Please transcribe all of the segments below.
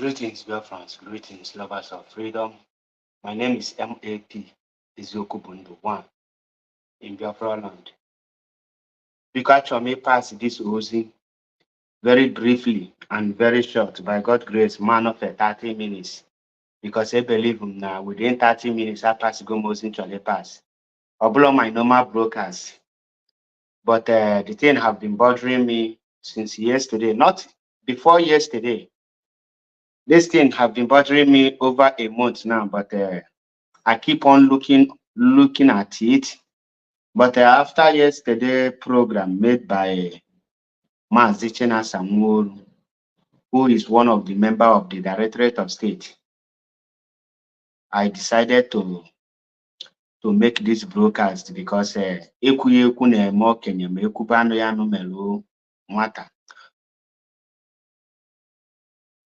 Greetings, dear friends. Greetings, lovers of freedom. My name is MAP Izokubundu 1 in Biafra land. Because me pass this Ozi very briefly and very short, by God's grace, man of 30 minutes. Because I believe him now, within 30 minutes, I pass go most into the pass. Although my normal brokers. But the thing have been bothering me since yesterday, not before yesterday. This thing have been bothering me over a month now, but I keep on looking at it. But after yesterday program made by Mazichena Samuel, who is one of the member of the Directorate of State, I decided to make this broadcast because ekwughị na-eme okenye ma ekwubanu ya numelu nwata.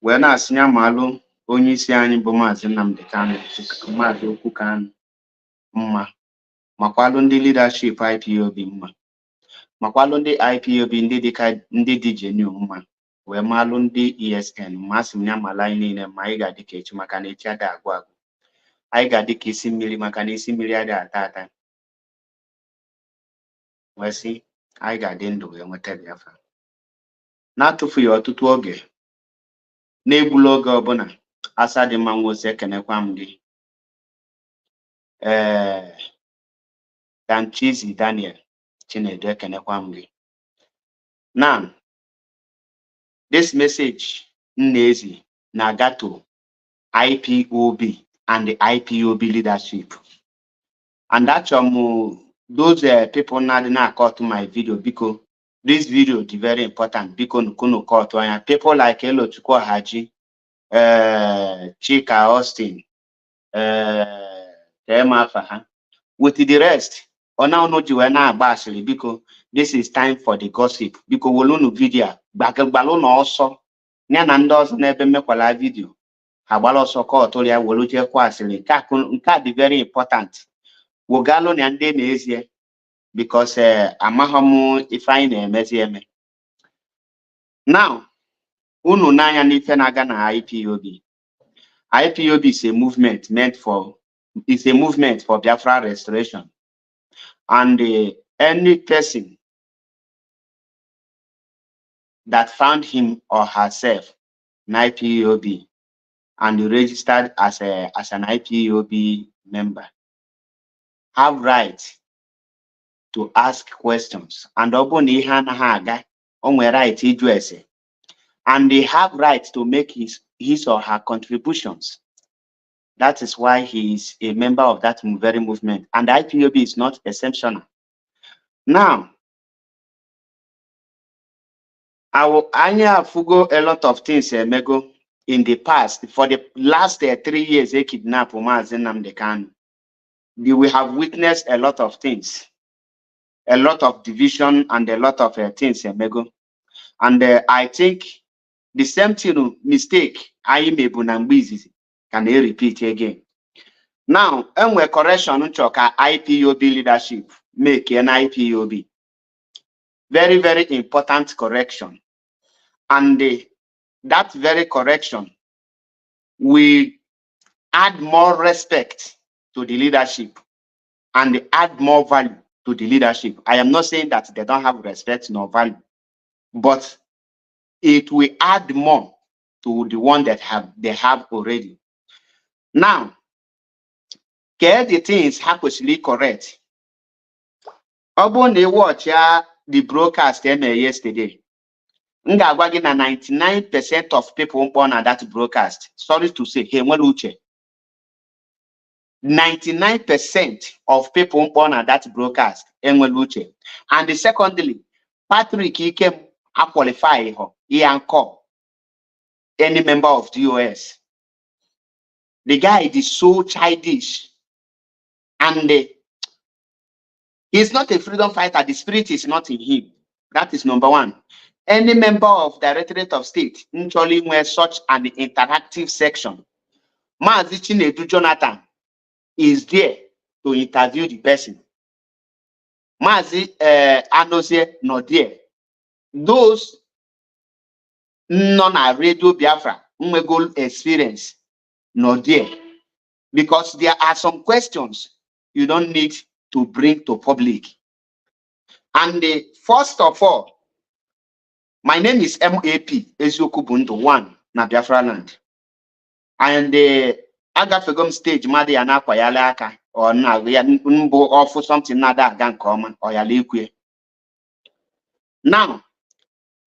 Wee na-asị ya malụ onye isi anyị bụ Maazị Nnamdi Kanu, Maazị Okwu Kanu mma, makwalụ ndị leadership IPOB mma, makwalụ ndị IPOB ndị dị genuine mma, wee malụ ndị ESN masị m ya mala anyị niile ma anyị ga-adị ka echi maka na echi ada agwụ agwụ, anyị ga-adị ka isi mmiri maka na isi mmiri ada ata ata, wee sị anyị ga-adị ndụ wee nweta Biafra. Na-atụfughị ọtụtụ oge, na-egbula oge ọbụla, asa dị mma nwoke ekenekwa m gị Danchizi Daniel Chinedu ekenekwa m gị. Now, this message Nnezi na-aga IPOB and the IPOB leadership. And that's those people now caught my video because this video is very important because people like Elo Chukwu Haji, Chika Austin, with the rest. Ona no juena basili because this is time for the gossip because wolunu video bagbalona also nyana ndozo na ebe mekwala video agbala ọsọ court ya woluje kwasili nka dị very important wogalo na ndị na-ezie because amahom if anyị na-emezi eme. Now unu n'anya n'ife na-aga na IPOB. IPOB is a movement for Biafra restoration. And any person that found him or herself an IPOB and registered as an IPOB member have right to ask questions. And they have right to make his or her contributions. That is why he is a member of that very movement. And IPOB is not exceptional. Now, I have fugo a lot of things mego in the past. For the last 3 years, they kidnapped Maazị Nnamdi Kanu. We have witnessed a lot of things, a lot of division and a lot of things mego. And I think the same thing mistake I may be can they repeat again? Now, and we correction choka IPOB leadership make an IPOB. Very, very important correction. And that very correction will add more respect to the leadership and add more value to the leadership. I am not saying that they don't have respect nor value, but it will add more to the one that they have already. Now, get the things happily correct. Obon they watch the broadcast yesterday. 99% of people born at that broadcast. Sorry to say, hey, 99% of people born at that broadcast. And secondly, Patrick he came a qualify he call any member of DOS. The guy is so childish, and he's not a freedom fighter. The spirit is not in him. That is number one. Any member of Directorate of State actually wear such an interactive section. Maazị Chinedu Jonathan is there to interview the person. Maazị Anozie not there. Those non-radio Biafra goal experience no there, because there are some questions you don't need to bring to public. And first of all, my name is MAP Ezioku Bundu 1 na Biafra land. And agafegom stage mmadụ ya na-akwanyala aka ọ na ya mbụ ọfụ something na-ada aga nke ọma ọ ya lekwe. Now,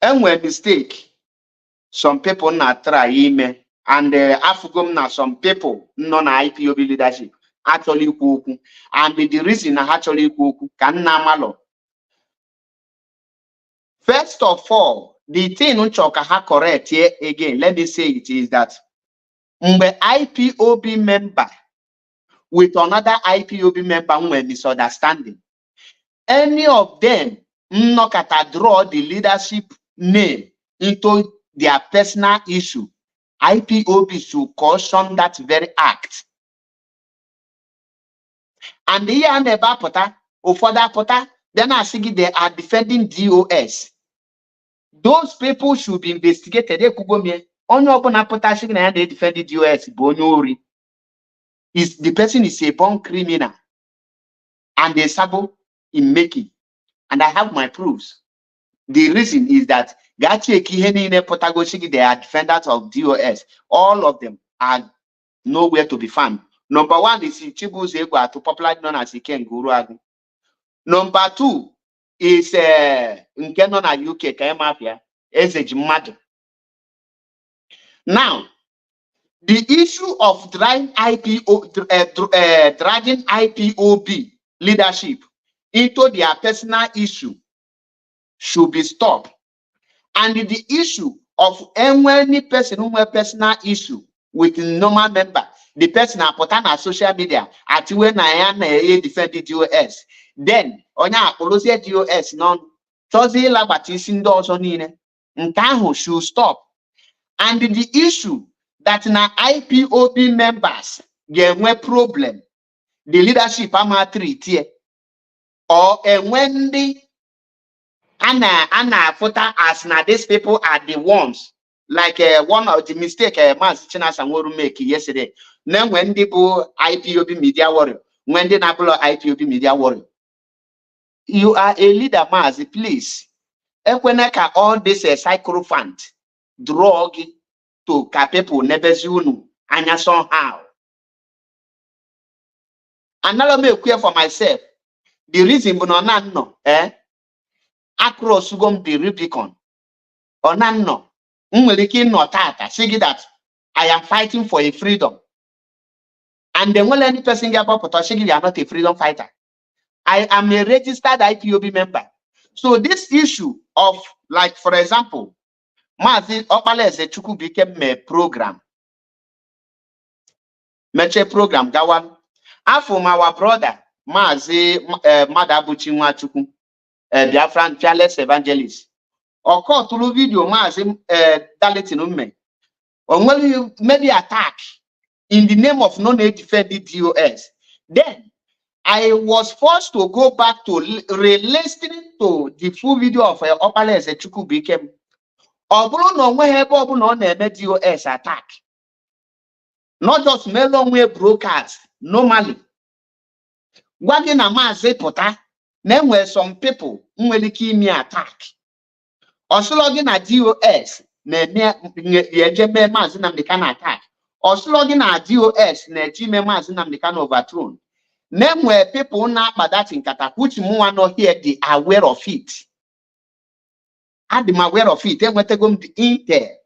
enwere mistake some people na try ime, and afugom na some people nọ na IPOB leadership actually ikwu okwu, and the reason na ha chọrọ ikwu okwu ka nna amalọ. First of all, the thing nchọ ka ha correct here again, let me say it, is that mgbe IPOB member with another IPOB member nwere misunderstanding, any of them nnọkọta draw the leadership name into their personal issue, IPOB should caution that very act. And here and ebe apụta, ụfọdụ apụta, then I see they are defending DOS. Those people should be investigated. Onye ọbụla apụta sị na ya na-defend DOS bụ onye ori. The person is a born criminal and a sabo in making. And I have my proofs. The reason is that they are defenders of DOS. All of them are nowhere to be found. Number one is Chibu's Egwa, popularly known as Iken Guruagu. Number two is Nkenon na UK Mafia, Ezej Madu. Now, the issue of dragging IPOB leadership into their personal issue should be stopped. And the issue of any person who has personal issue with normal member, the person put on social media at when I am defend the DOS, then onya apology DOS non chozi la batisi also nine nkaho should stop. And the issue that na IPOB members get one problem, the leadership ama treat here, or when the Anna Fota as na these people are the ones, like one of the mistake Mas China Sanworu make yesterday. Then when the IPOB media warrior, when the Nabulo IPOB media warrior, you are a leader, Mas, please. Ekweneka all this sycophant drug to people never zunu and somehow. Another me clear for myself. The reason no across the Rubicon or no tata say that I am fighting for a freedom. And then when any person get up to you are not a freedom fighter. I am a registered IPOB member. So this issue of, like, for example, Mazi Opaleze Chuku became a program. Meche program Gawan. From our brother, Mazi Madabuchi Chuku, Biafran fearless evangelist. Or call to video Mazi Daletinume. Or when you maybe attack in the name of non-defended DOS, then I was forced to go back to re-listening to the full video of Opaleze Chuku became. Obulu no DOS attack. Not just melon way broadcast normally. Wagin a maze pota, then were some people who will me attack. Also logging at DOS, ne mazin am the can attack. Also logging at DOS, ne Jime mazin am the can overthrown. Name where people now but that in Kata, which more not here they are aware of it. I'm aware of it. Then what they go to Inter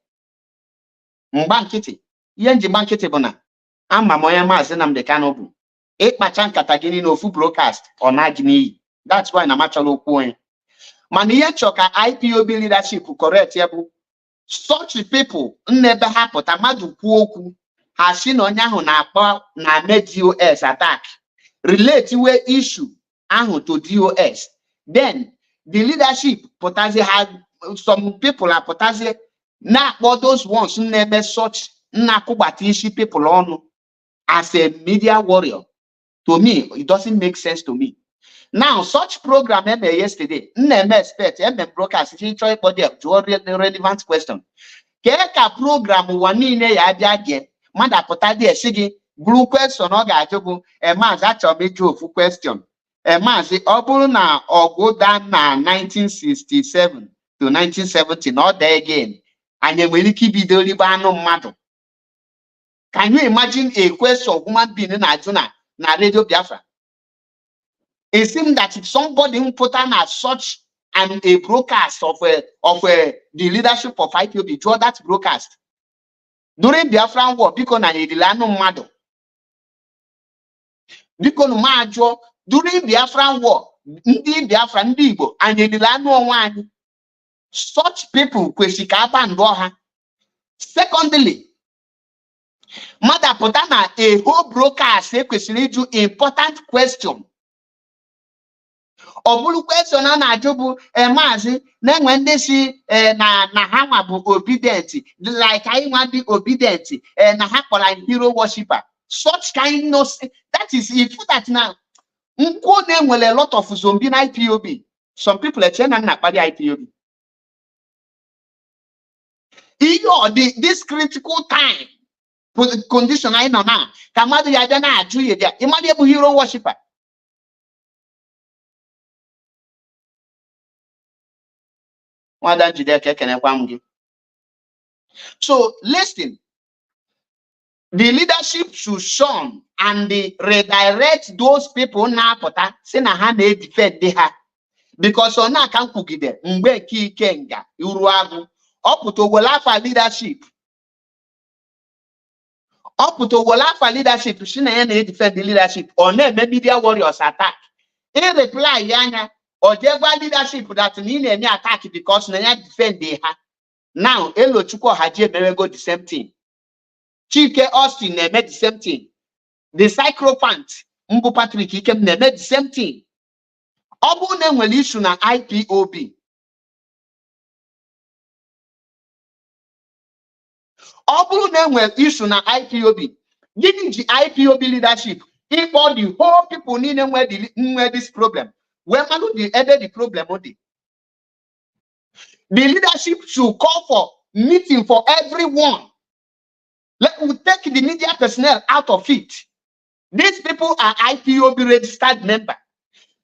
Mbankiti. Yenji Bankiti Bona. I'm a moya mazin am the canobu. 8 machan katagini no full broadcast on Agni. That's why I'm actually point. Mania choka IPOB leadership correct yabu. Such people never happen. Tamadu kuoku has seen on yahu na DOS attack. Relate to issue ahu to DOS. Then the leadership potassium had some people are potassium not all those ones who never such nakubatishi people on as a media warrior. To me, it doesn't make sense to me. Now, such program yesterday, expect broadcast to relevant question. Keka program wanine ya abịa mmadụ apụta dị esi gị bụrụ question ọ ga-ajụ bụ maazị achọrọ m ịjụ ofu question maazị ọ bụrụ na ọgụ daa na 1967 to 1970 na ọ daa again anyị nwere ike ibido ribe anụ mmadụ. Can you imagine a question human being na-ajụ na Radio Biafra? It seems that if somebody put on as such and a broadcast of the leadership of IPOB, draw that broadcast during Biafran war, because na edilano mmadụ. Biko no majo during Biafran war, ndị Biafra ndị Igbo anyị edilano onwe anyị. Such people kwesịrị ka abandon ha. Secondly, mmadụ pụta na a whole broadcast kwesịrị ịjụ important question. Ọ bụrụ question a na-ajụ bụ maazị na-enwe ndị si na ha nwa bụ obedient, like anyị nwa dị obedient na ha kpọrọ anyị hero worshiper. Such kind of, that is if that now nkwo na-enwere a lot of zombie na IPOB. Some people eche na na-akpali IPOB. This critical time condition anyị nọ na ka mmadụ ya bịa na-ajụ ya bịa ịmadụ bụ hero worshiper. So listen, the leadership should shun and redirect those people na pota say na ha na defend ha, because on na kan kwugide mgbe nke ikenga uru agụ oputo wolafa leadership shi na ya na defend the leadership or na eme media warriors attack in reply yanya or jegwa leadership that ni na attack because na ya defend ha. Now Elochukwu Haji emewego the same thing. Chike Austin na-eme the same thing. The Sycophant Mbu Patrick Ikem na-eme the same thing. Ọ bụrụ na enwere issue na IPOB, gịnị ji IPOB leadership ịkpọ the whole people niile nwe this problem wee manụ the problem dị. The leadership should call for meeting for everyone. Let me take the media personnel out of it. These people are IPOB registered members.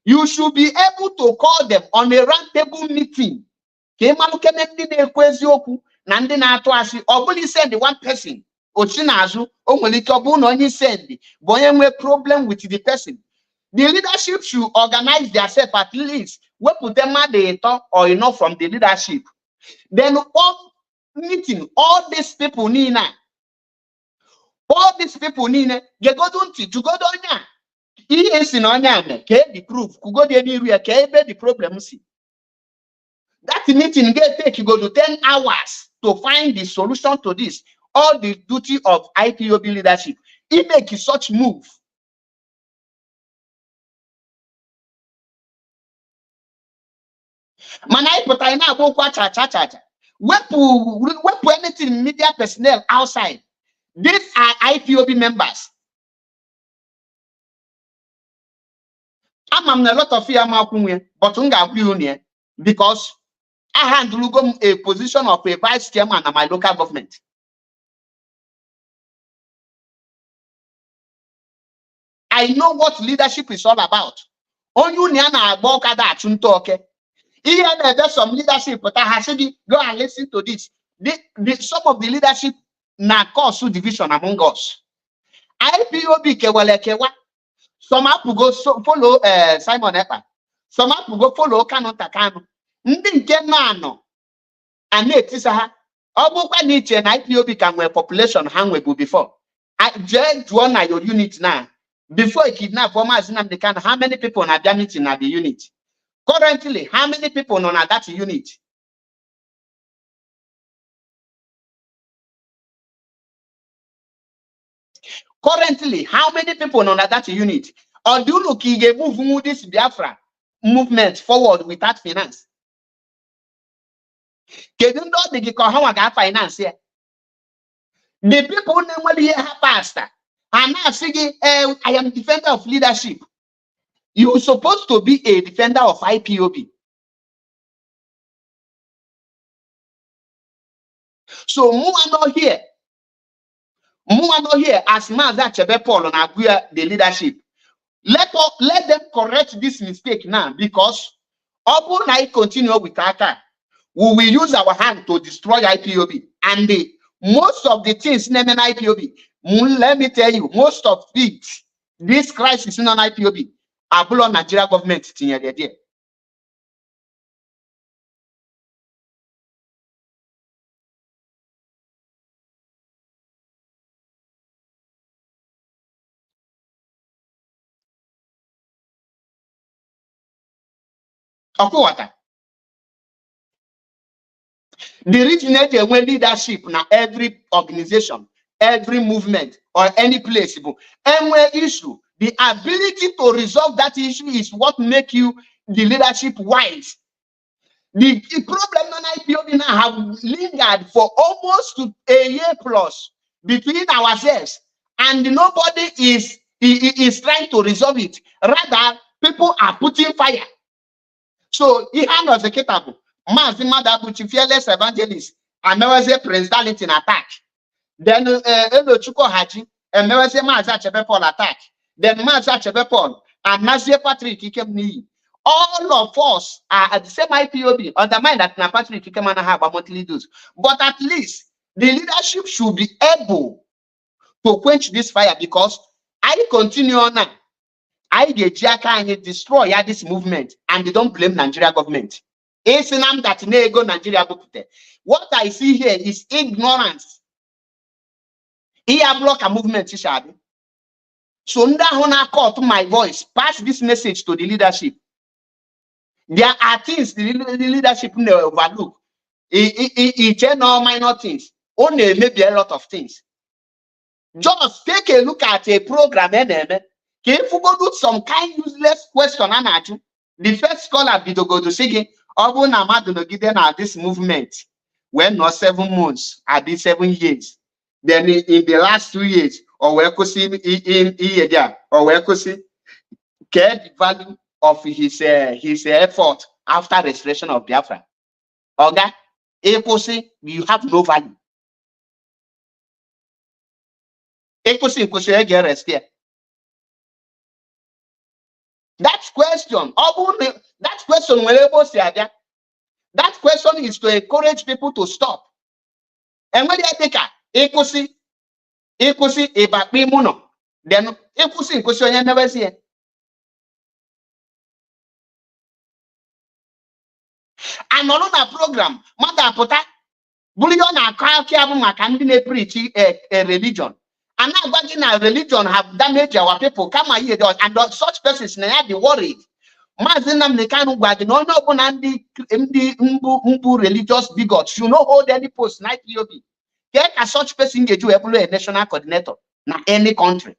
You should be able to call them on a roundtable meeting. Send one person. Send problem with the person. The leadership should organize themselves at least. We put them at the top or enough from the leadership. Then all meeting, all these people need now. All these people need you go to go down. He is in on the proof, could go anywhere, the problem. See that meeting take you go to 10 hours to find the solution to this. All the duty of IPOB leadership. He make such move. Manai but I now go cha. We anything media personnel outside. These are IPOB members. I'm a lot of fear, but because I handle a position of a vice chairman in my local government. I know what leadership is all about. Here there's some leadership, but I have said go and listen to this. Some of the leadership na cause division among us. IPOB kewa. Some people go follow Simon Ekpa. Some people go follow Kano Takano. Ndi nke no and etisa ha. Obukwa niche na IPOB can we population hang we before. I just one na your unit now. Before a kidnap for Mazinam the can, how many people are damaging at the unit? Currently, how many people on that unit? Currently, how many people on that unit? Or do you look move this Biafra movement forward without finance? Can you know the finance here? The people normally here have pastor. And now saying, I am defender of leadership. You're supposed to be a defender of IPOB. So Mua not here. Mua not here as Maza Chebe Paul and Aguya the leadership. Let them correct this mistake now, because Obu I continue with Aka. We will use our hand to destroy IPOB. And most of the things in IPOB, let me tell you, most of it, this crisis in an IPOB, Abulo Nigeria government. The originator when leadership now every organization, every movement, or any place, and where issue, the ability to resolve that issue is what make you the leadership wise. The problem on IPOB now have lingered for almost a year plus between ourselves, and nobody is trying to resolve it. Rather, people are putting fire. So he was a capable Mazi fearless evangelist, and there was a Prince Darlington attack. Then Chuko Haji, and there was a Maza Chebepol attack. Then Maza Chebepol and Nazir Patrick Ikemni. All of us are at the same IPOB, undermine that na Patrick Ikemana have a monthly dues. But at least the leadership should be able to quench this fire, because I continue on now. I destroy this movement, and they don't blame Nigeria government. It's that nego Nigeria. What I see here is ignorance. Here block a movement, so Ndahona call to my voice, pass this message to the leadership. There are things the leadership may overlook. It's no minor things. Only maybe a lot of things. Just take a look at a program, if you go do some kind useless question, the first scholar be to go to say, this movement, when not 7 months, at these 7 years, then in the last 2 years, or where could see in or where could see care the value of his effort after restoration of Biafra. Okay, you have no value. That question, that question is to encourage people to stop. And when they take then question never see. And another program, Mother Pota, Bullion and can preach a religion. And now back our religion have damaged our people. Come here, and such persons now be worried. Mazinam the kind of bad no religious bigots. You know hold any post in IPOB. Get a such person get you a national coordinator na any country.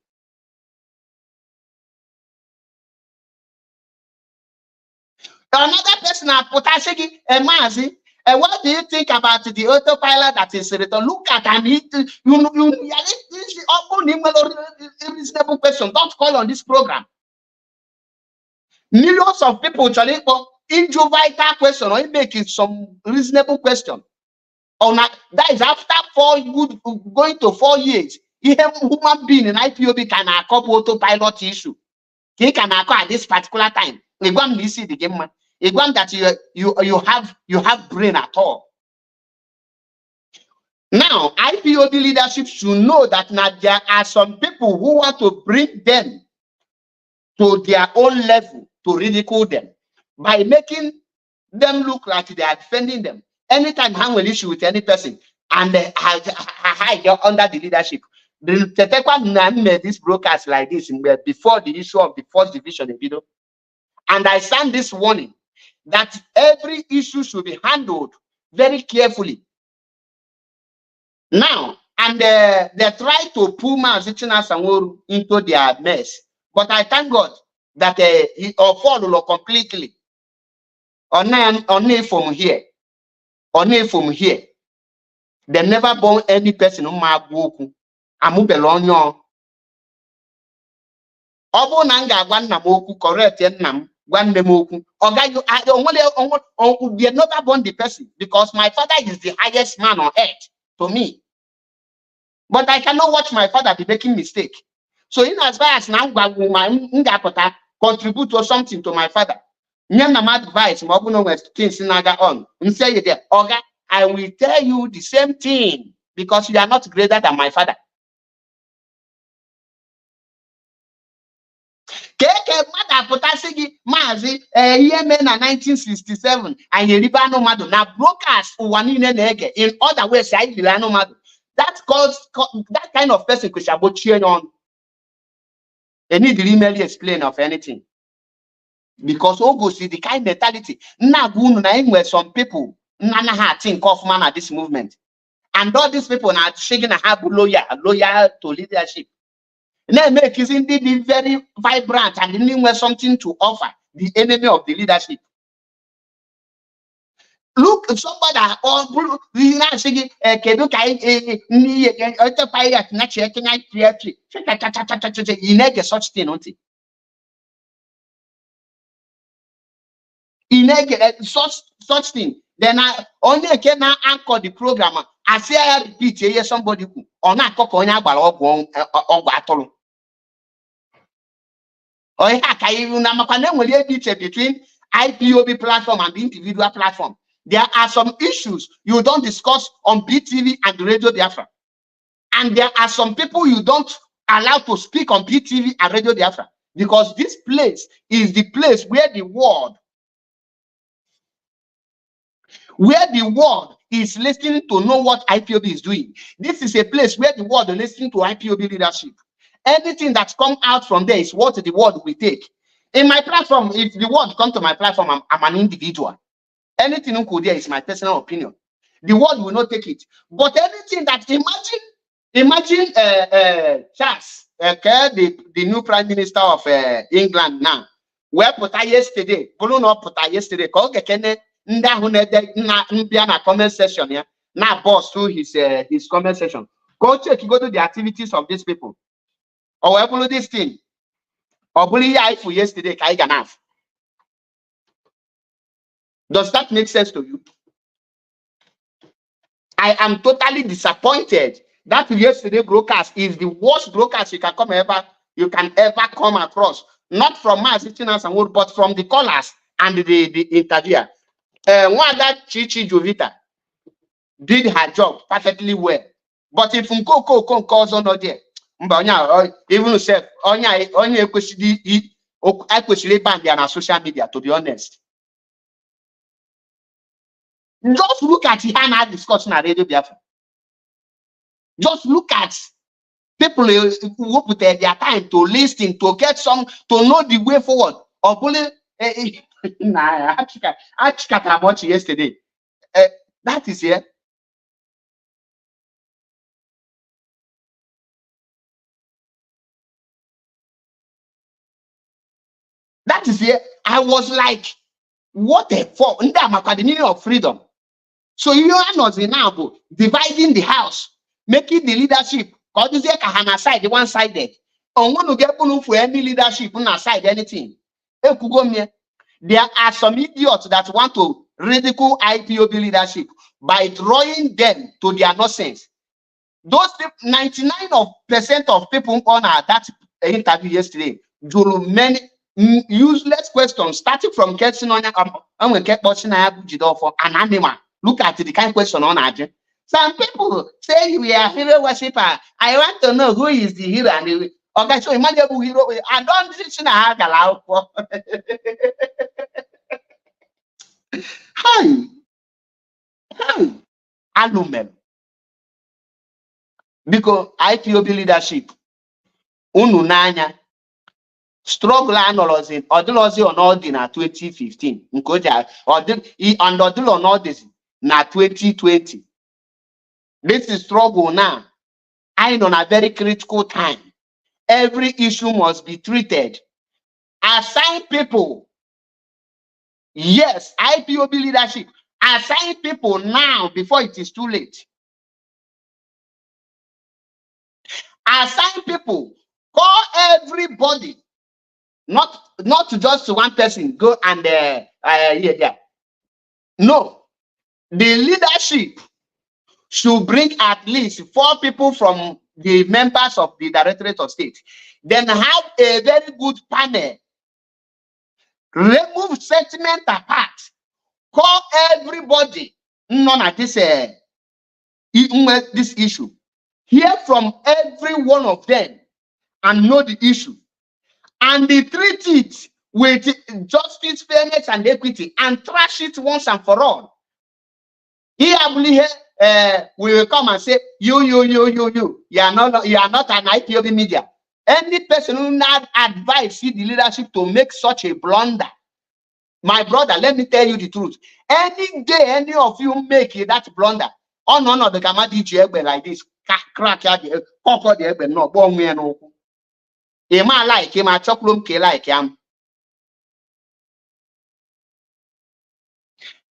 Another person Potashegi and Mazi. And what do you think about the autopilot that is written? Look at and a reasonable question. Don't call on this program. Millions of people trying to into vital question or making some reasonable question. Or not, that is after going to 4 years. Even human being in IPOB can couple autopilot issue. He can occur at this particular time. We want to see the game man. It want that you have brain at all. Now, IPOB leadership should know that now there are some people who want to bring them to their own level to ridicule them by making them look like they are defending them. Anytime hang will issue with any person and hide under the leadership. The Tetekwa made this broadcast like this before the issue of the first division in video. And I send this warning that every issue should be handled very carefully. Now, and they try to pull Mazichina Sanworu into their mess. But I thank God that he follow completely. Only from here. Only from here. They never born any person who ma boku. Amu belonyo. Obo nanga gwanna moku correct nam gwanne moku. Oga you I only never born the person because my father is the highest man on earth. to me. But I cannot watch my father be making mistake. So in as far as now contribute or something to my father, advice things on. Oga, I will tell you the same thing because you are not greater than my father. Keke mmadụ apụtasị gị maazị ihe mee na 1967 anyị eribe anụ mmadụ na broadcast ụwa niile na-ege in other ways anyị biri anụ mmadụ. That kind of person kwesịrị agbochie ya ọnụ. They need to really explain of anything. Because Ogosi, the kind mentality, some people think of man at this movement. And all these people are shaking a have loyal to leadership. They make is indeed very vibrant and they something to offer the enemy of the leadership. Look, somebody or you know saying such thing, don't such thing. Then I only can anchor the program. I say I repeat here somebody who or not coconia battle. Or between IPOB platform and the individual platform. There are some issues you don't discuss on BTV and Radio Biafra. And there are some people you don't allow to speak on BTV and Radio Biafra. Because this place is the place where the world is listening to know what IPOB is doing. This is a place where the world is listening to IPOB leadership. Anything that comes out from there is what the world will take. In my platform, if the world comes to my platform, I'm an individual. Anything there is my personal opinion. The world will not take it. But anything that imagine Charles, the new Prime Minister of England now, where put yesterday, comment section here. Now boss through his comment section. Go check, go to the activities of these people. Or where this thing. Or bully for yesterday, does that make sense to you? I am totally disappointed that yesterday broadcast is the worst broadcast you can ever come across. Not from my listeners and word, but from the callers and the interviewer. One that Chichi Jovita did her job perfectly well. But if Nkoko calls on there, even self, I question band on social media, to be honest. Just look at the Hannah discussion at Radio Biafra. Just look at people who put their time to listen, to get some, to know the way forward. Or bully, I watched yesterday. That is here. That is here. I was like, what a form. The meaning of freedom. So you are not now dividing the house, making the leadership. Side the one-sided. On one to get for any leadership on our side anything. There are some idiots that want to ridicule IPOB leadership by drawing them to their nonsense. Those 99% of people on that interview yesterday, many useless questions, starting from getting on an animal. Look at the kind of question on Adrian. Some people say we are hero worshiper. I want to know who is the hero and the okay. So imagine who hero. I don't think I have allowed for. Hi, Alumel. Because IPOB leadership, ununanya struggle analysis in Odolozi on Odin na 2015. Nkoja and Odolo on Odin na 2020. This is struggle now. I'm on a very critical time. Every issue must be treated. Assign people. Yes, IPOB leadership. Assign people now before it is too late. Assign people. Call everybody. Not just one person. Go and yeah. No. The leadership should bring at least 4 people from the members of the Directorate of State. Then have a very good panel. Remove sentiment apart. Call everybody none at this issue. Hear from every one of them and know the issue. And they treat it with justice, fairness, and equity, and trash it once and for all. We will come and say, you are not an IPOB media. Any person who not advise the leadership to make such a blunder, my brother, let me tell you the truth. Any day any of you make that blunder, oh no, the Gamadi Jebe like this, crack the egg, no, bomb me and no. Him I like him, I chocolate like him.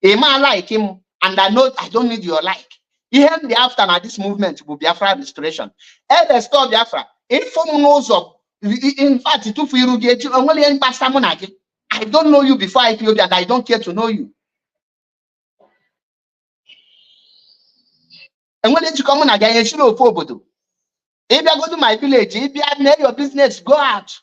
Him I like him, and I know I don't need your like. Even the after now, this movement will be Biafra restoration. Ever stop Biafra. Inform knows of, in fact, it will get you only in Pastamonaki. I don't know you before IPOB, and I don't care to know you. And when you come on again, you should know Fobodo. If you go to my village, if you have made your business, go out.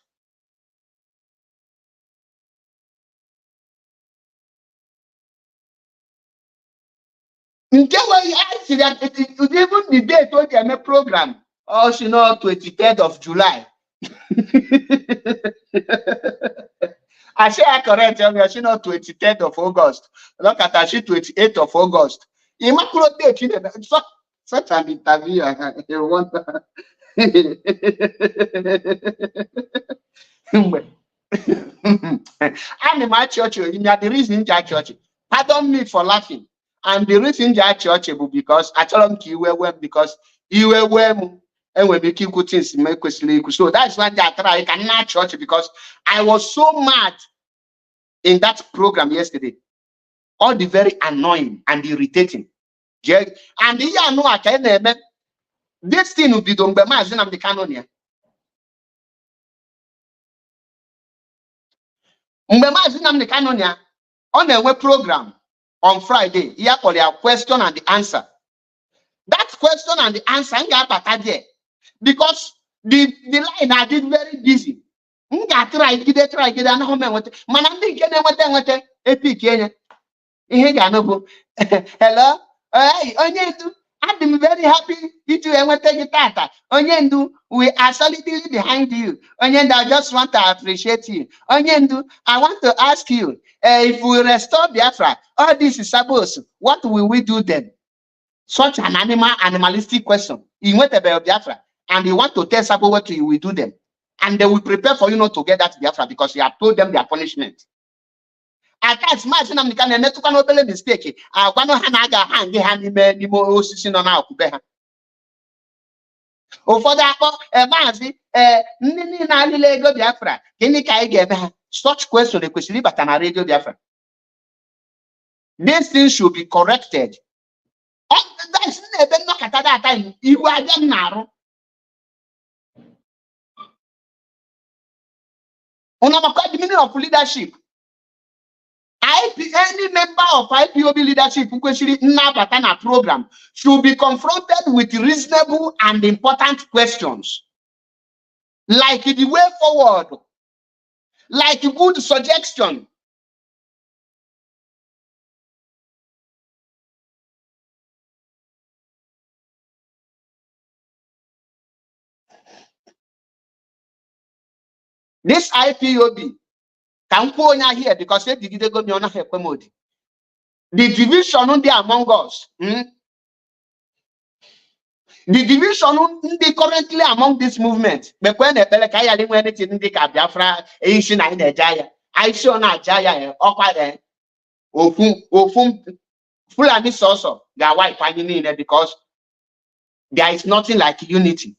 Even the day told them a program, oh, she know 23rd of July. I say I correct, she know 23rd of August. Look at her, she 28th of August. Immaculate date, such an interview. You want I'm in my church, the reason in that church. Pardon me for laughing. And the reason that church is because I told them you were well because you were well and when we keep things make so that's why I try I cannot church because I was so mad in that program yesterday. All the very annoying and irritating. And yeah, no, I can't this thing will be done by my I'm the canon. On the web program on Friday, here for their question and the answer. That question and the answer there because the line I did very busy. Try get and home with man get epic. Hello, I'm very happy you tata. Onyendu, we are solidly behind you. Onyendu, I just want to appreciate you. Onyendu, I want to ask you, if we restore Biafra, all this is supposed, what will we do then? Such an animalistic question. You went about Biafra, and you want to tell Sabo what you will do them. And they will prepare for you not to get that Biafra because you have told them their punishment. At that match, I'm the kind of no mistake. I want to hang hand more osisi on our kubeha. Oh, for that, Mazi, Nini Nali Lego Biafra, Kenika gave such question, the question, but an radio Biafra. These things should be corrected. Oh, that's never knock at that time. You are them narrow. On the meaning of leadership. Any member of IPOB leadership who question Nabatana program should be confronted with reasonable and important questions, like the way forward, like a good suggestion. This IPOB. Here because the division among us, the division currently among this movement. But when the Belekaya when it in the Biafra, Asian and Jaya, I saw not Jaya, Opa, Ofum, Fulani also, they are white finding in it because there is nothing like unity.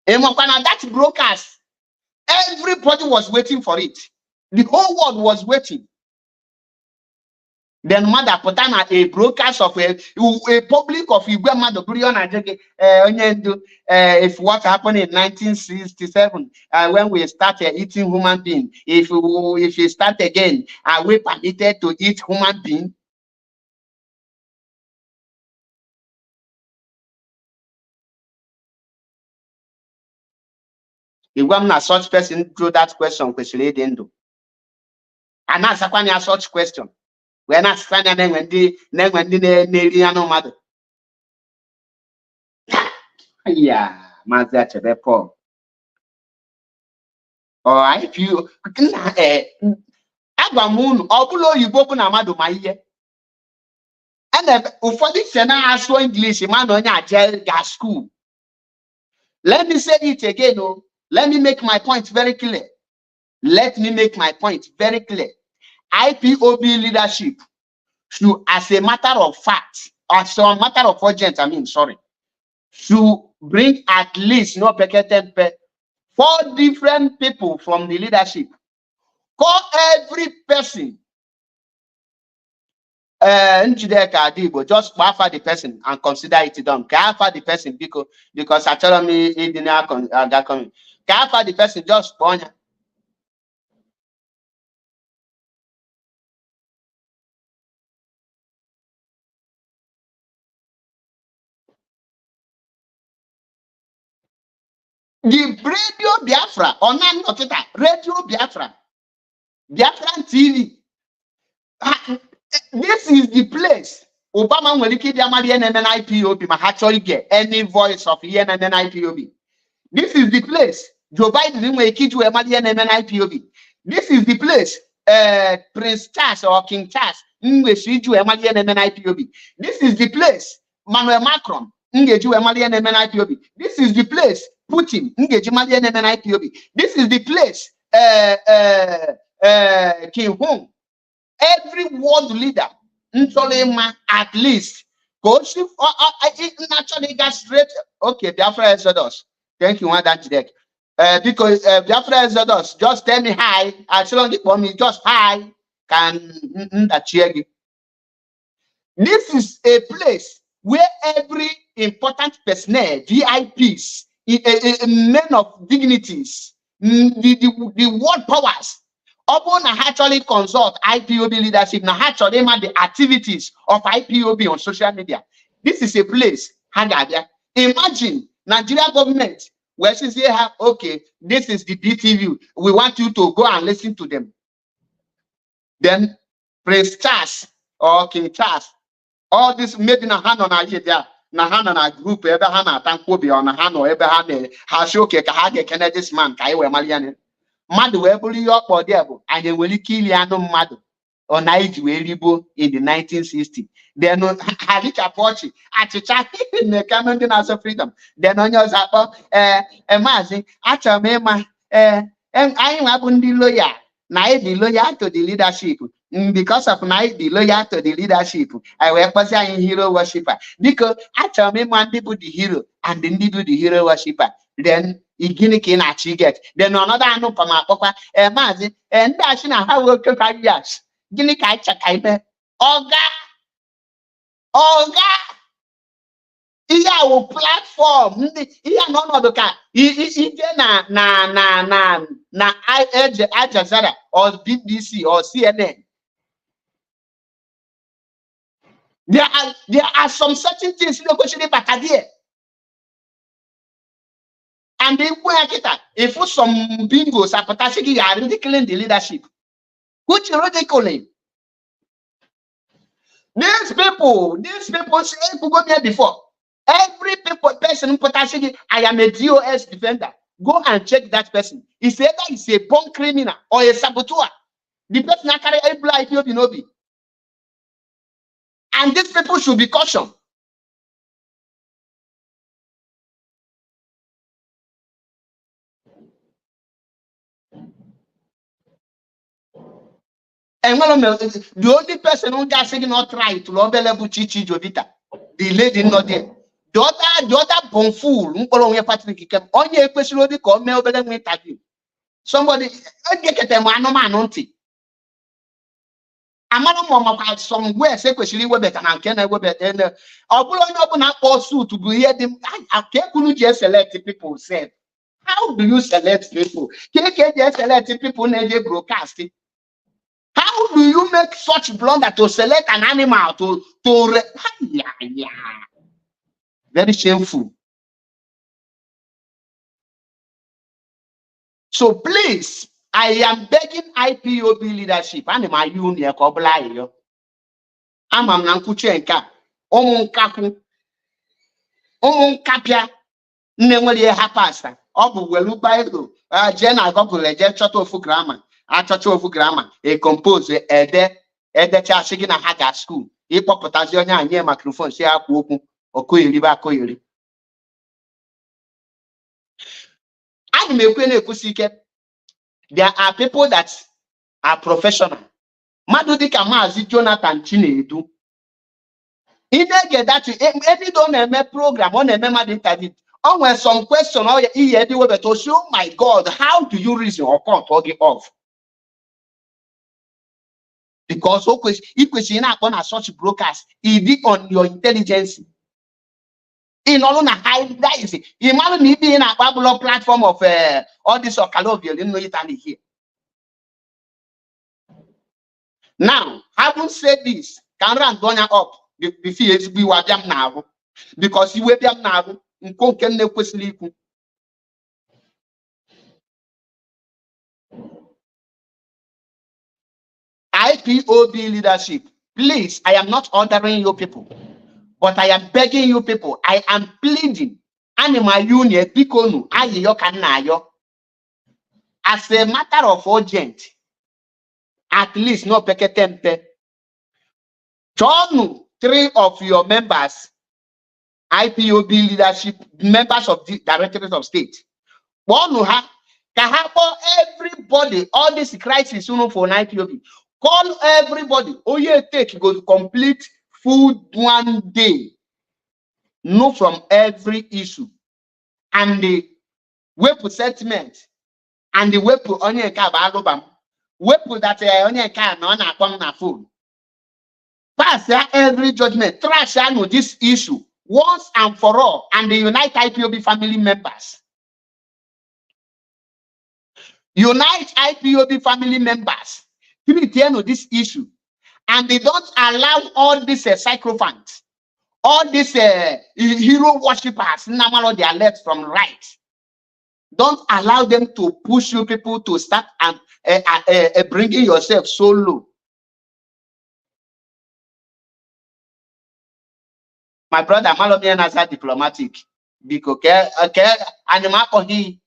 And when that broadcast, everybody was waiting for it. The whole world was waiting. Then mother put on a broadcast of a public of Igwe mother if what happened in 1967 when we started eating human being, if we start again, are we permitted to eat human being? If I'm not such person through that question, and answer such question. We're not standing when the mother. Yeah, Mazda Chebepo. All right, you Abamoon, Obulo, you go on Amado, my year. And then, for this, and I ask English, man on your jail gas school. Let me say it again. Oh, let me make my point very clear. Let me make my point very clear. IPOB leadership should, as a matter of fact, as a matter of urgent, should bring at least 4 different people from the leadership. Call every person. Just offer the person and consider it done. Offer the person because I tell me it didn't coming. Offer the person just born. The Radio Biafra on Radio Biafra, Biafran TV. This is the place. Obama will keep the IPOB, but actually get any voice of IPOB. This is the place. Joe Biden will keep you IPOB. This is the place. Prince Charles or King Charles IPOB. This is the place. Manuel Macron engage you IPOB. This is the place. Putin engage IPOB. This is the place. King Hong. Every world leader, at least, naturally got straight. Okay, Biafra Exodus. Thank you, that deck. Because Biafra Exodus, just tell me hi. As long as for me, just hi. This is a place where every important personnel, VIPs, men of dignities, the world powers, actually consult IPOB leadership, now actually the activities of IPOB on social media. This is a place. Imagine Nigeria government where she say, okay, this is the DTV. We want you to go and listen to them. Then Prince Charles or King Charles, all this made in a hand on a there. Na hand on a group, ever hand at Tankobi on a hand or ever hand, how show Kennedy this man, Kaiwe Malian. Madu webuli yoko debo and they will kill Yano Madu on Nigeria in the 1960s. Then Halika Pochi at the chat in the Cameron as of freedom. Then on your zapper, Mazi, at a mema, and I am the lawyer, the lawyer to the leadership. Because of the loyal to the leadership, I will person hero worshiper. Because I tell me one people the hero and then they do the hero worshiper. Then igini kin get. Then another no pama papa mazi and dashing a how work years. Gini kai chakaibe. Oga iya platform iya no the car. Na Al Jazeera or BBC or CNN. There are some certain things you know question about here. And they work it out. If some bingos are potentially ridiculing the leadership, which ridiculing. These people say go there before. Every person potentially, I am a DOS defender. Go and check that person. It's either he's a born criminal or a saboteur. The person I carry every IPOB. And these people should be cautioned. And one of the only person who just saying not try to love level Chichi Jovita, the lady not there. The other bon fool, only a person who call me over them interview. Somebody get them one man. amara mo somewhere say kwesiri webeta na nke na webeta na obulu onye obuna akpọ suit bụ ihe dị akekunu je select people say. How do you select people? Keke je select people na je broadcast. How do you make such blunder to select an animal very shameful. So please, I am begging IPOB leadership and my union kobla yo. Amam na nkuche nka ụmụ nkapịa nne nwere ha pasta ọ bụ welu Bible je na Google je chọta ofu grammar achọcha ofu grammar e compose edecha asị gị na ha ga school ịkpọpụtazi onye anye microphone si akwa okwu okoyiribe akoyiri. Adị m ekwe na-ekwusi ike, there are people that are professional. Mmadụ dịka Maazị Jonathan Chinedu ị na-ege that every don eme program ọ na-eme mmadụ interview o nwere some question ọ ihe dị webeta osi, oh my God, how do you reason or count or get off? Because ikwesịrị na-akpọ na such brokers ịdị on your intelligence in all na high guys ịmalụ na ibe na akpọ platform of all this okalobiel in Italy here. Now, having said this, can run going up the fees be what them now because you will be now in Konken Nekwesliku. IPOB leadership, please, I am not ordering you people, but I am begging you people, I am pleading, Animal Union, Bikonu, Ayokanayo, as a matter of urgent, at least no peke tempe. Join 3 of your members, IPOB leadership, members of the Directorate of State. One who have everybody, all this crisis for IPOB. Call everybody. Oh, yeah, take go to complete food one day. Know from every issue. And the weapon settlement and the weapon onion cab album. Weapon that onion can on a food. Pass every judgment. Trash out this issue once and for all, and the unite IPOB family members. Unite IPOB family members. To this issue, and they don't allow all these sycophants, all these hero worshippers, now they are left from right. Don't allow them to push you people to start and bringing yourself so low. My brother, Malobian has a diplomatic because animal he.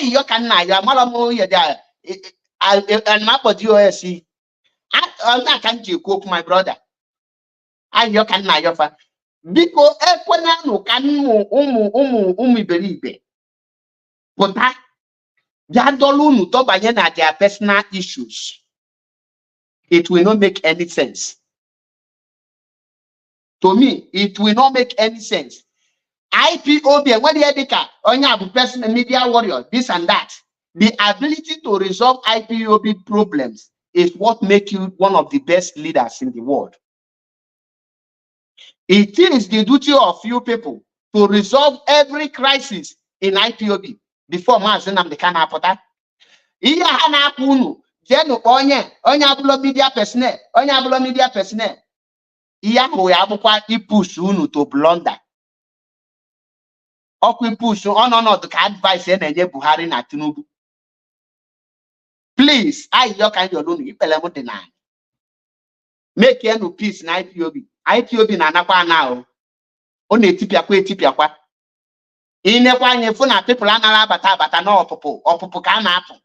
You can now, you are Malamo, you're there. And map of USC. I can't you cook, my brother. You can now, your father. Because no can believe. But that Jadolunu to Bayana their personal issues. It will not make any sense. To me, it will not make any sense. IPOB, what the editor, on personal media warrior, this and that. The ability to resolve IPOB problems is what makes you one of the best leaders in the world. It is the duty of you people to resolve every crisis in IPOB before Mazenam the Kanapota. Iya hana punu, jeno onye media personnel, iya mo yabukwa ipush unu to blunder. Okwi push on the advice enye Buhari na Tinubu. Please, you can your loan. Make no peace na IPOB. IPOB na nakwa now. One tipia kwa. Inekwa nye funa people anara bata no opopo ka na apụ.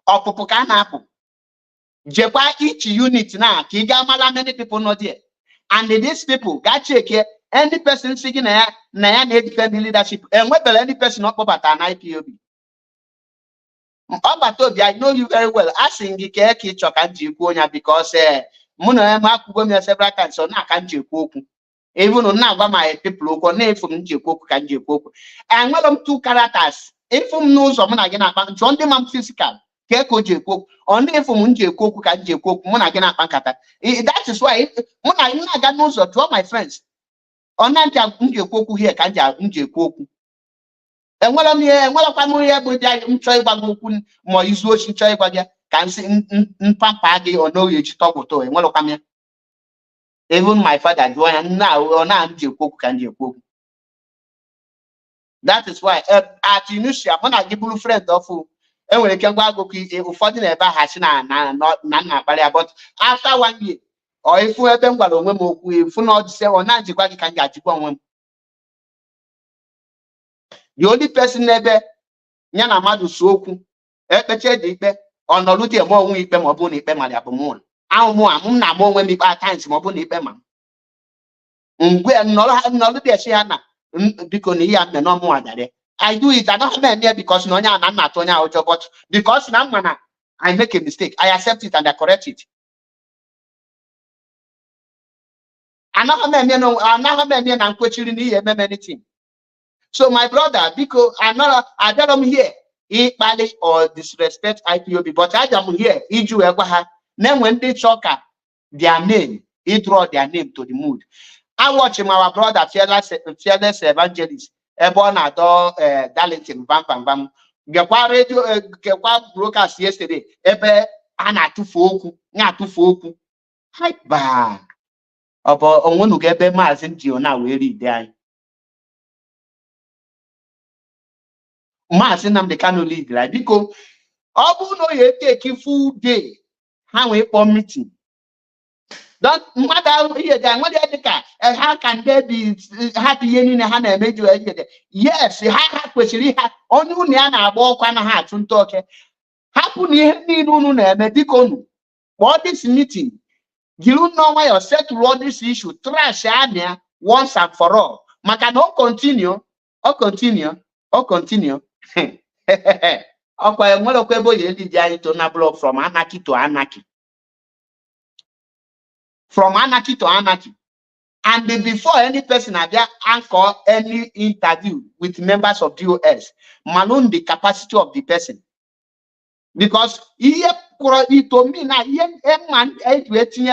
Opopo ka na apụ. Jekwa each unit na ka iga mala many people not there. And these people got check here. Any person seeking na defend the leadership, and whether any person not about an IPOB. I know you very well. Asking the Keki Chokanji Konya because Muna Makubonia several times, so now can't you cook? Even now, my people who are from Joko can Joko. And one of 2 characters. If knows of Monagana, John the man physical. Keko Joko. Only if Joko can Joko, Monagana Pancata. That is why Monagana knows of all my friends. On Joko here can Joko. And what I'm here, and what I'm here, but I'm trying to more use watching try by can see in Pampagi or no you talk to and what I'm here. Even my father join now or now Joko can Joko. That is why at Tunisia, when I give you friend of who and when you can go for the ever has not but after 1 year, or if we have them got if you not say or not, you can get one. The only person never Yana Madu Soku, Epeche Dipe, on the Lutia more we pay more bony pay my abomon. Our more, Muna more when we buy times more bony payment. We are not having no Shiana because he had no more than that. I do it. I don't have any because no, I'm not on out, but because now I make a mistake, I accept it and I correct it. I'm not a man, I'm questioning here, anything. So, my brother, because I don't am here, he banish or disrespect IPOB, but I am here, he do ever have. Then when they talk their name, he draw their name to the mood. I watch him, our brother, fearless evangelist. Ebona do Darlington bam bam bam. Gekwa radio gekwa broadcast yesterday. Ebe ana tufu oku. Hi ba. Obo onwunu gebe maazi ndio na we read anyị. Maazi Nnamdi Kanu lead like because obu no ye take full day. Ha we for meeting. Don't matter here what how can they be happy in a hand major? Yes, ha question only na agba kwa na ha atun talk. Happen here need unu na mediconu. What this meeting? You know why you settle all this issue trash ania once and for all. Maka no continue. Okay, nwere kwebo ye di anyị to na block from anarchy to anarchy. From anarchy to anarchy. And before any person had anchor any interview with members of DOS, malone the capacity of the person. Because he told me now, man,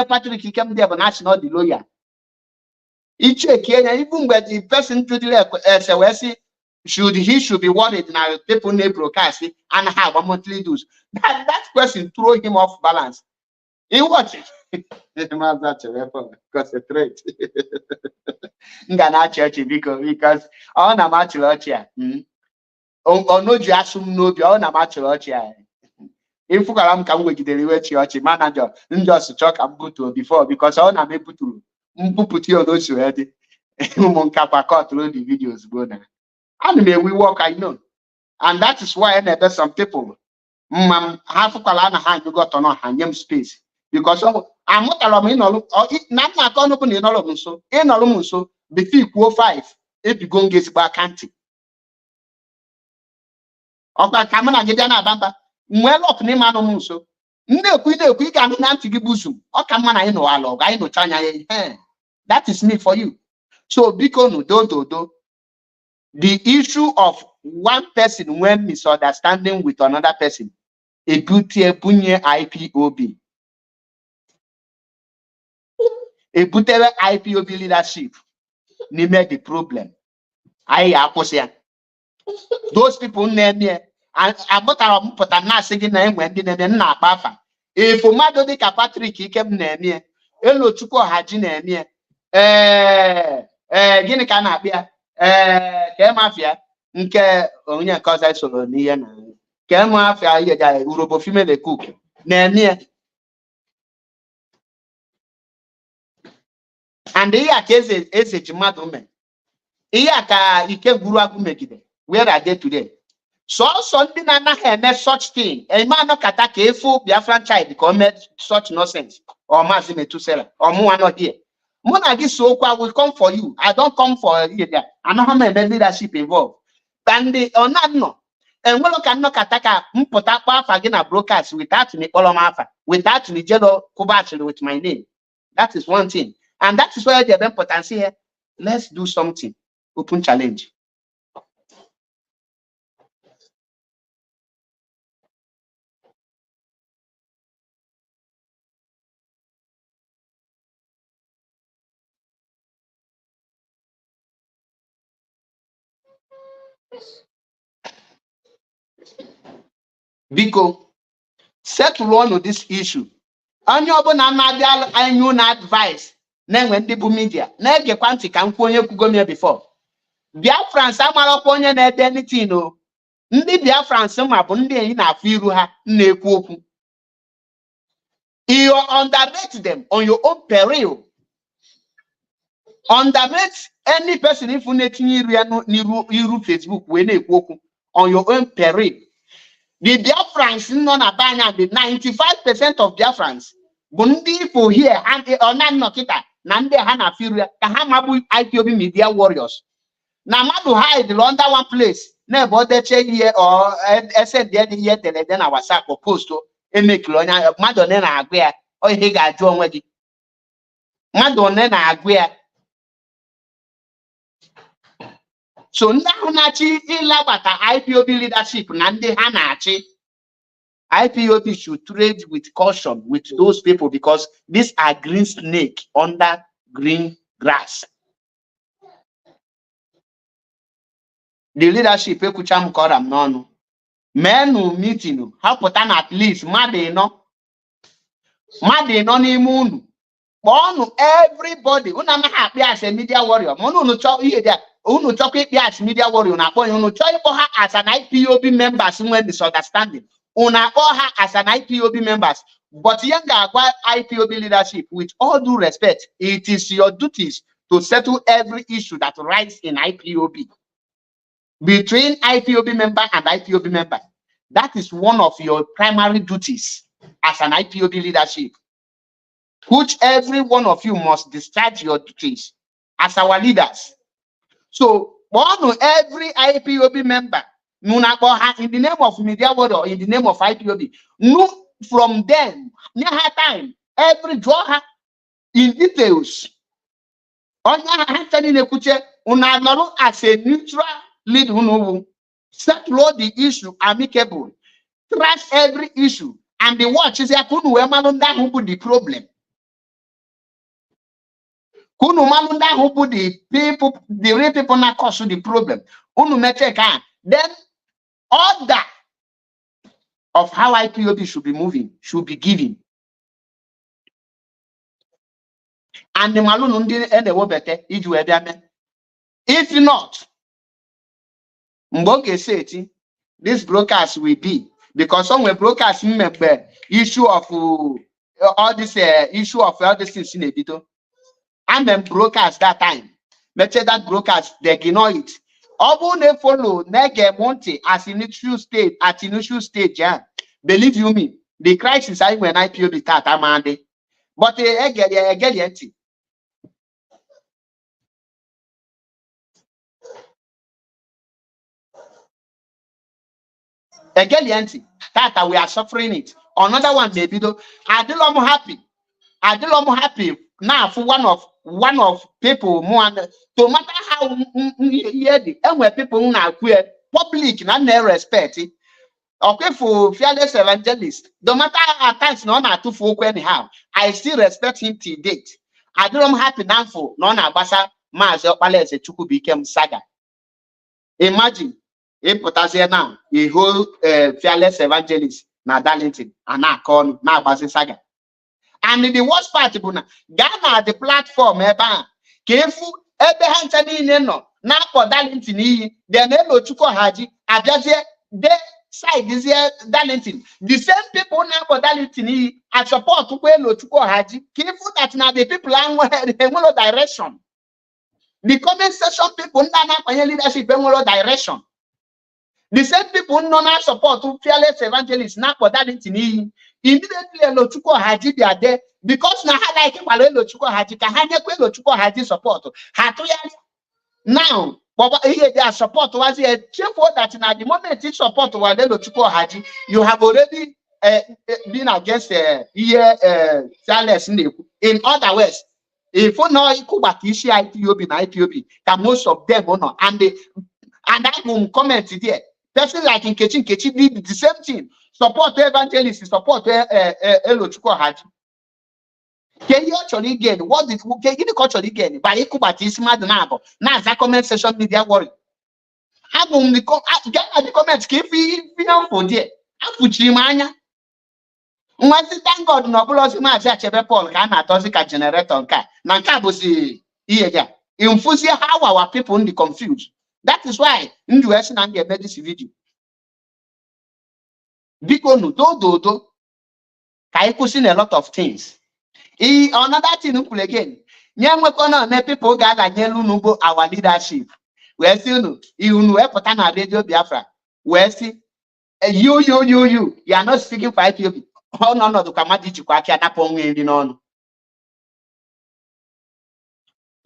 Patrick, he came there, but national the lawyer. Each even when the person to the should be worried now, people may broadcast it and have a monthly dues. That person throw him off balance. He watch it. Concentrate. Church because all na ma church here. Oh no, you assume no, you all na ma church here. If you come with the church manager, just talk I'm good to before because all na me put you on those ready. Monkapa cut through the videos go now. And we work, I know, and that is why there's some people. Half of Kalana hand you got on hanging space. Because I'm not allowing all not my open in all of them so in all of them so before 5 if you go and get back county. Okay, come on, get down a bamba. Well up name man so. No, quick, I'm not to give bosom. Oh, come on, I know I log, I know China. That is me for you. So because no do. The issue of one person when misunderstanding with another person, a good punye IPOB. A butere IPOB leadership made the problem. Those people name here and about our put a nice name when didn't na bafa. If Omado de Patrick he came near me, Elo Chuko Haji near me, Guinea Canabia, Kemafia, Nke Onya Cosa Solo Niana, Kemafia, Urobo female cook, near. And here case is a madman. Here ike guru agumegide. Where are they today? So something na have such thing. A man no kata kefu Biafran child commit such nonsense. Or Mazime to sell or more not here. Mona this so will come for you. I don't come for you there. I know how many leadership involved. And the or not no. And when can no kataka mpota pa again a broadcast without me mafa, without me jello kubachel with my name. That is one thing. And that is where the importance here. let's do something. Open challenge. Biko, settle on this issue. Onye ọbụla na-abịa anyị na advice na-enwe ndị bụ media na-egekwa ntị ka m kwuo onye kwugo m before. Biafrans amarakwa onye na-ede anything o. Ndị Biafrans ma bụ ndị enyi na-afụ iru ha na-ekwu okwu. You underrate them on your own peril. Underrate any person if you na-etinye iru ya n'iru Facebook wee na-ekwu okwu on your own peril. The Biafrans nọ na banya, the 95% of Biafrans bụ ndị ifo here and na nnọkịta na ndị ha na firu ka ha mabụ IPOB media warriors. Na mmadụ hide under one place na ebe odeche ihe or send ihe telede na WhatsApp or post emekiri onye mmadụ one na-agụ ya ọ ihe ga-ajụ onwe gị. Mmadụ one na-agụ ya. So ndị ahụ na-achị ịlabata IPOB leadership na ndị ha na-achị, IPOB should trade with caution with those people because these are green snake under green grass. The leadership ekwucha m kọrọ m n'ọnụ. Menu meeting ha pụta na at least mmadụ ịnọ n'ime unu. Kpọọnụ everybody. Unu anaghị akpị as a media warrior. Ma unu chọọ ihe dị unu chọkwa ikpe as media warrior na akpọ ya unu chọọ ịkpọ ha as an IPOB members nwere misunderstanding. Unu akpọ ha as an IPOB members. But ihe ga-agwa IPOB leadership with all due respect, it is your duties to settle every issue that arises in IPOB. Between IPOB member and IPOB member. That is one of your primary duties as an IPOB leadership, which every one of you must discharge your duties as our leaders. So, every IPOB member, in the name of media warrior, in the name of IPOB, no, from them, near her time, every draw in details. On as a neutral lead, settle the issue amicable, trash every issue, and the watch is a who put the problem. Kunu malunda who put the people, the real people not cause the problem. Then order of how IPOB should be moving should be given. And the malun and the wobete if not, Mboke said this broadcast will be because some broadcast remember issue of all this issue of all these things in a bit. And then broadcast that time. Let's say that broadcast, they ignore it. Obune follow Nege Monte as initial stage, at initial stage, yeah. Believe you me, the crisis I when IPOB start amande. But I get it. Again, Tata, we are suffering it. Another one, baby, though. I do happy. Happy now for one of people more no matter how and where people now queer public and no respect it. Okay, for fearless evangelist, no matter at times none are too folk anyhow. I still respect him till date. I don't happy now for none abasa mas palace chuku became saga. Imagine if potassium now a whole fearless evangelist na Darlington and now call now basa saga. And the worst part, Ghana, the platform, careful, no, now for Darlington, then Elo Chuko Haji, they side this year Darlington. The same people now for Darlington, I support to Elo Chuko Haji, careful that now the people are in direction. The comment section people now for leadership in direction. The same people not support to fearless evangelists now for Darlington. Immediately Lochuko Haji they are there because now I like Lochuko Haji can Lochuko Haji support. Now, their support was a cheerful that now the moment it support was Lochuko Haji, you have already been against Charles. In other words, If you know IPOB and IPOB, can most of them no, and I will comment there. Person like Nkechi did the same thing. Support evangelists, support Elochukwu Haji. Can you actually gain? What did you actually gain? By Ikubati Ismad Nabo. Now that comment section media worry. I will the comments keep for there. I put you mania. Thank God no blows my Chebe Paul can not toxic generator on car. Nankabusi here. Infusia how our people in the confused. That is why in US and get this video. Because no do I seen a lot of things. Another thing again. Nyamwe people gather our leadership. We see no you put on radio Biafra. We see you are not speaking for IPOB. Oh no to kamadi chikwaki anapongwe ndi n'ọnụ.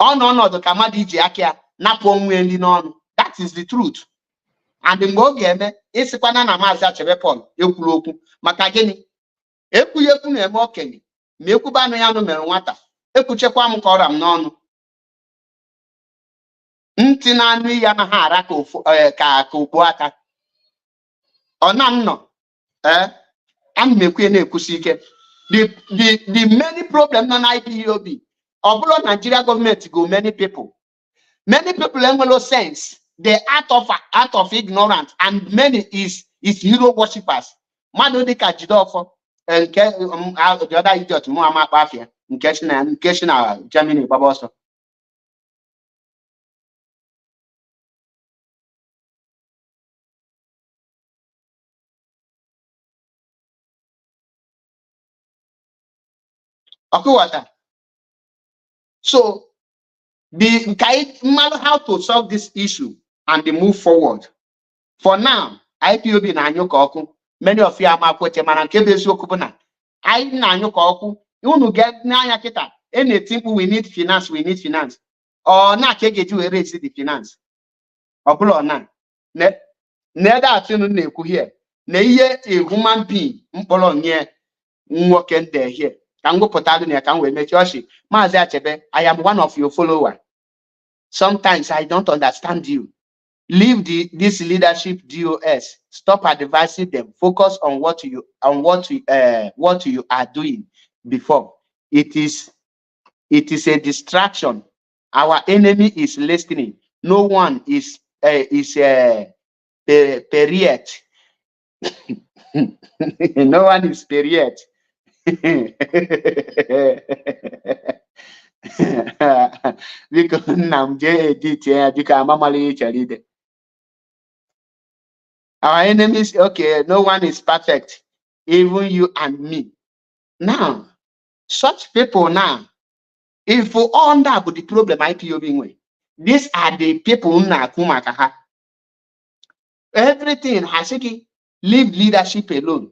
Oh no to kamadi ji akia napongwe ndi n'ọnụ. That is the truth. And the more game is kwana na Maazị Achebe Paul ekwuru okwu maka gịnị ekwu na-eme okenye ma ekwuba anụ ya nụ mere nwata ekwuchekwa m kọrọ m n'ọnụ ntị na anụ ya na ha ara ka okpu aka ọ na nnọ I'm the many problems on IPOB. Although Nigeria government go many people have no sense. They out of ignorance, and many is hero worshippers. Madu de Kajidofo and the other idiot Muhammad Bafia in Keshina Germany Baboso. So the matter how to solve this issue and move forward. For now, IPOB na anyukoku. Many of you are makwete manankebezi okubuna. I na anyukoku. You get na kita. Anything we need finance. Or na kege you raise the finance. Obulo na. Neda atunu neku here. Na iye a human being mpolo nye working there here. Can go potado ne can we make yoshi. Maazị Achebe, I am one of your followers. Sometimes I don't understand you. Leave this leadership DOS. Stop advising them. Focus on what you are doing before. It is a distraction. Our enemy is listening. No one is period. No one is period. Because our enemies, okay, no one is perfect, even you and me. Now, such people now, if we all that with the problem IPOB way, these are the people na kumakaha. Everything has to leave leadership alone.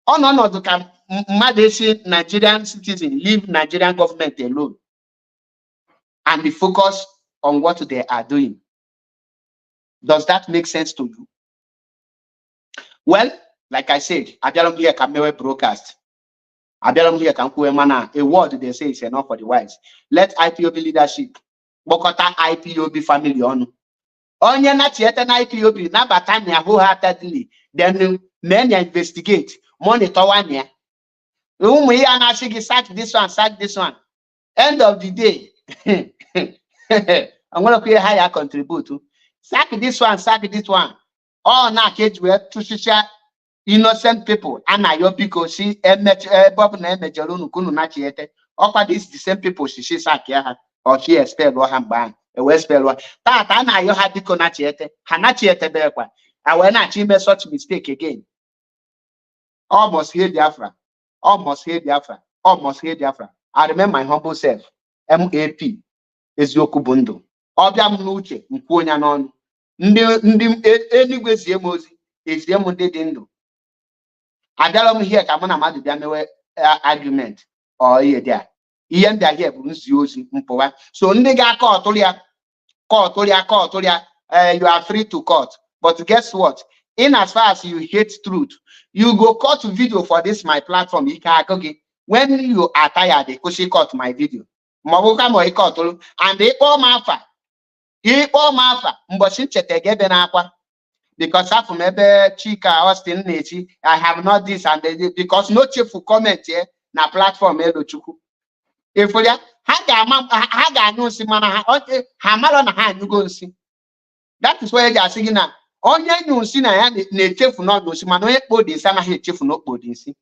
Oh no, to come Nigerian citizens leave Nigerian government alone and be focused on what they are doing. Does that make sense to you? Well, like I said, Abialom here can make broadcast. Abialom here can a word they say is enough for the wise. Let IPOB leadership, Bokota IPOB family on. Onye na tieta na IPOB na batanya wholeheartedly, then men investigate. Monitor 1 year. We are not saying sack this one. End of the day, I'm gonna pay higher contribute to sack this one. All now cage were to innocent people. And I because she Bob Namejalun Kunu Nachiete. Offer this the same people she sack ya or she expelled or hand a west spell. That I you had the Conachiete, Hanachiete Berqua. I will not make such mistake again. Almost here Biafra. I remember my humble self. MAP Ezioku Bundo. Obiam Nuche, Mponya non. Anyway, Zemozi is Zemunde Dindo. Adalom here, Kamana Madu Damewe argument or here there. Ian da here, Bunzi Mpoa. So Ndiga court, you are free to court. But guess what? In as far as you hate truth, you go cut video for this my platform. when you are tired, they could cut my video. Mabuka mo ikotulu, and they all mafa. He all mafa. Mboshin chetegebe na akwa. Because after maybe Chika Austin Neti, I have not this and they, because no chief will comment here na platform elo chuku. If we haga no si mana hamalo na ha you go see. That is why they are saying now. Onye you see na ya na chief no no si mana onye kpodi sama he chief no kpodi si.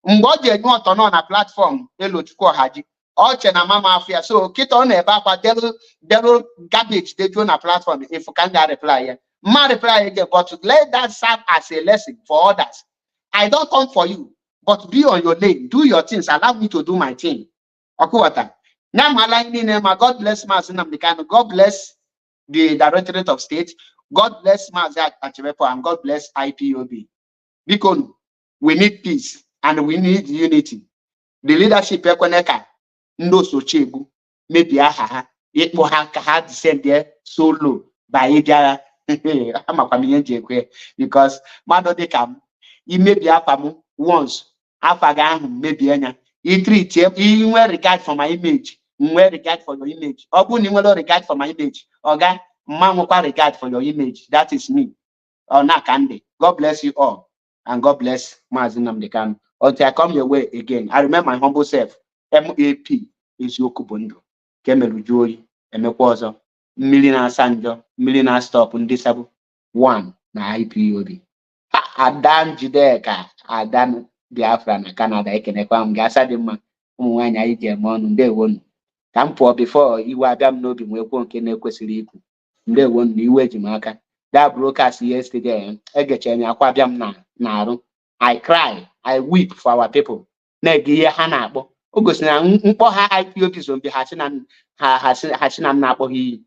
Mgbe je nyu oto no na platform elo chuku haji. Oche na mama afia so kita on ebe akwa devil garbage they do na platform if you can't reply here. Ma reply again, but let that serve as a lesson for others. I don't come for you, but be on your lane, do your things, allow me to do my thing. Okuwata. Now my line in God bless Mazinamdekano, God bless the Directorate of State, God bless Mazak Achivepo, and God bless IPOB. Because we need peace and we need unity. The leadership Ekoneka, no so chebu, maybe it will have descend there so low by Ijara. Because mother they come, you may be apamu once, afaga maybe anya. You treat him, you wear regard for my image, wear regard for your image. Obu you will regard for my image. Oga, mamma regard for your image. That is me. Or na candy. God bless you all, and God bless Mazinamdekano. Until I come your way again. I remember my humble self. MAP is Yokubundo. Kemelu Joy, Emekwazo. Millionaire Sanjo, millionaire stop on disable one na IPOB. Adan Judeka, Adan Biafra na Canada, ekenekwa m gasa dị mma ụmụ nwaanyị anyị ji eme ọnụ ndewonu. Ka m pụọ before iwe abịa m n'obi m ekwu nke na-ekwesịrị ikwu. Ndewonu na iwe ji m aka. That broadcast yesterday, egechere m akwa abịa m na-arụ. I cry, I weep for our people. Na-ege ihe ha na-akpọ. O gosiri na mkpọ ha IPOB zombi ha si na m na-akpọ ha iyi.